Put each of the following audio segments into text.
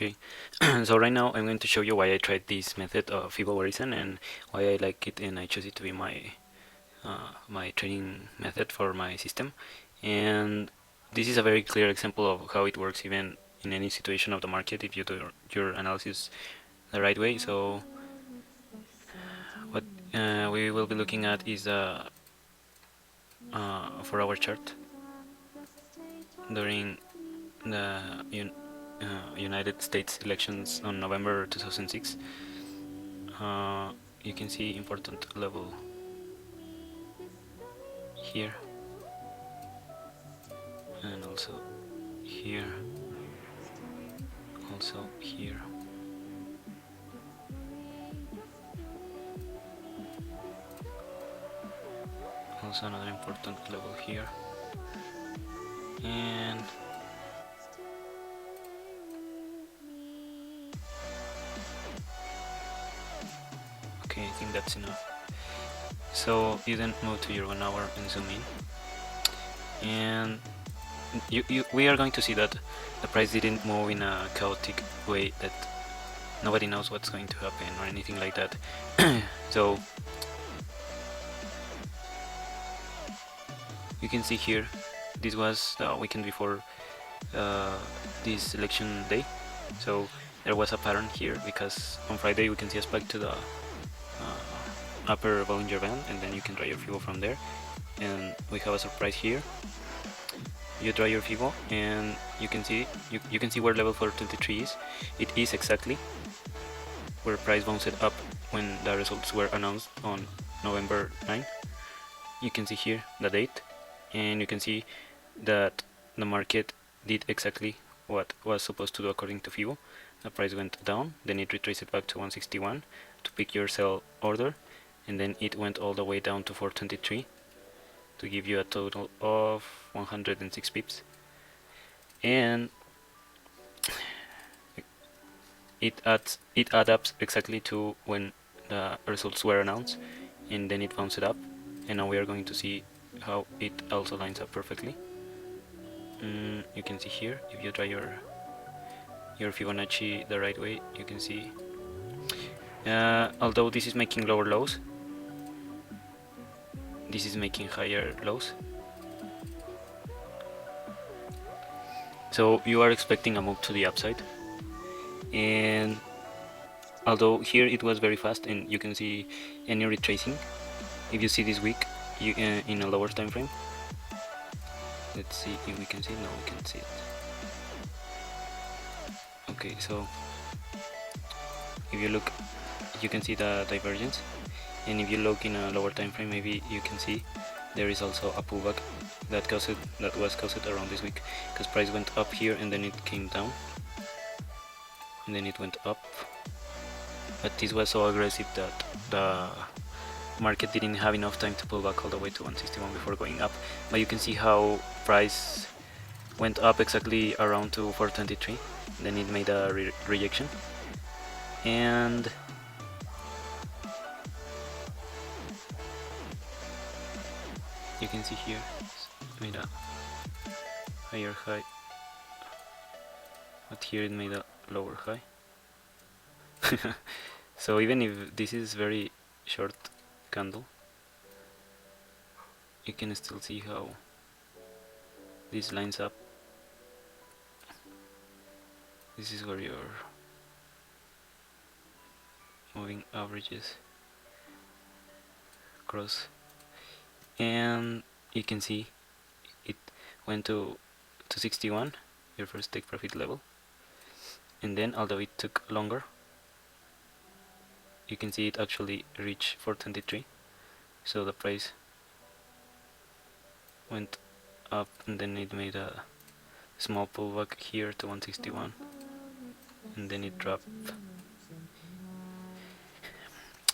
Okay, so right now I'm going to show you why I tried this method of Fibo Warisan and why I like it, and I chose it to be my training method for my system. And this is a very clear example of how it works even in any situation of the market if you do your analysis the right way. So what we will be looking at is a 4-hour chart during the United States elections on November 2006. You can see important level here and also here, also here. Also another important level here, and okay, I think that's enough. So you then move to your 1 hour and zoom in, and we are going to see that the price didn't move in a chaotic way that nobody knows what's going to happen or anything like that. So you can see here, this was the weekend before this election day, so there was a pattern here because on Friday we can see a spike to the upper Bollinger Band, and then you can draw your Fibo from there, and we have a surprise here. You draw your Fibo and you can see where level 423 is. It is exactly where price bounced up when the results were announced on November 9. You can see here the date, and you can see that the market did exactly what was supposed to do according to Fibo. The price went down, then it retraced back to 161 to pick your sell order, and then it went all the way down to 423 to give you a total of 106 pips. And it adds up exactly to when the results were announced, and then it bounced up, and now we are going to see how it also lines up perfectly. You can see here, if you draw your Fibonacci the right way, you can see although this is making lower lows, this is making higher lows. So you are expecting a move to the upside, and although here it was very fast and you can see any retracing, if you see this week you in a lower time frame, let's see if we can see. No, we can't see it. Okay, so if you look, you can see the divergence, and if you look in a lower time frame, maybe you can see there is also a pullback that was caused around this week, because price went up here and then it came down and then it went up, but this was so aggressive that the market didn't have enough time to pull back all the way to 161 before going up. But you can see how price went up exactly around to 423, then it made a rejection, and you can see here it made a higher high, but here it made a lower high. So even if this is very short candle, you can still see how this lines up. This is where your moving averages cross, and you can see it went to 61, your first take profit level, and then although it took longer, you can see it actually reached 423. So the price went up and then it made a small pullback here to 161, and then it dropped.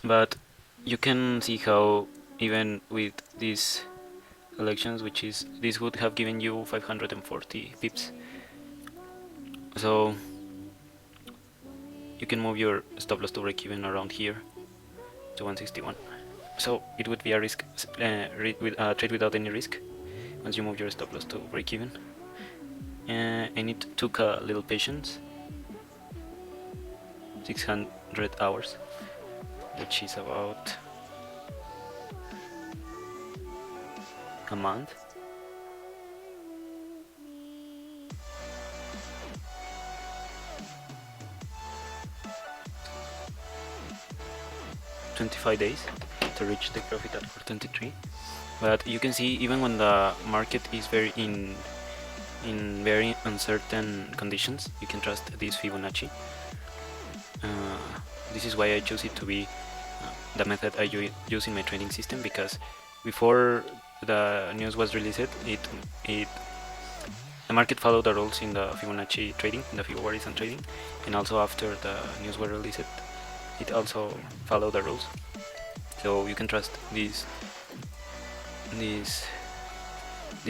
But you can see how even with these elections, which is this would have given you 540 pips, so you can move your stop loss to break even around here to 161. So it would be a risk trade without any risk once you move your stop loss to break even, and it took a little patience, 600 hours, which is about a month. $25 days to reach the profit at 423. But you can see, even when the market is very in very uncertain conditions, you can trust this Fibonacci. This is why I chose it to be the method I use in my trading system, because before the news was released, the market followed the rules in the Fibonacci trading, in the Fibo Warisan trading, and also after the news were released, it also followed the rules. So you can trust this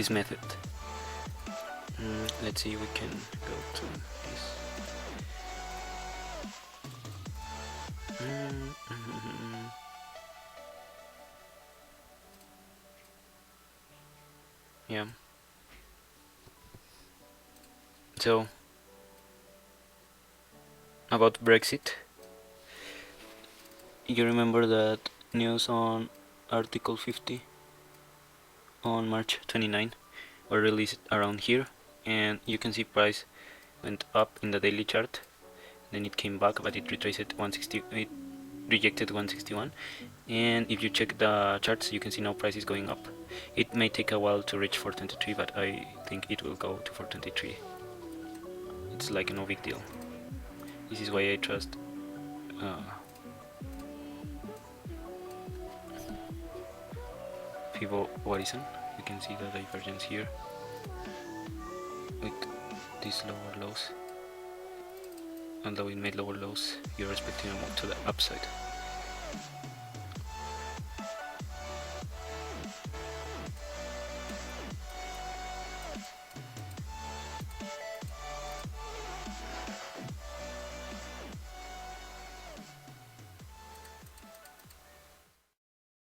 method. Let's see, we can go to this. Yeah. So about Brexit, you remember that news on Article 50 on March 29 were released around here, and you can see price went up in the daily chart, then it came back, but it retraced 160, it rejected 161, and if you check the charts, you can see now price is going up. It may take a while to reach 423, but I think it will go to 423. It's like no big deal. This is why I trust Fibo Warisan. You can see the divergence here with these lower lows. Although it made lower lows, you're expecting a move to the upside.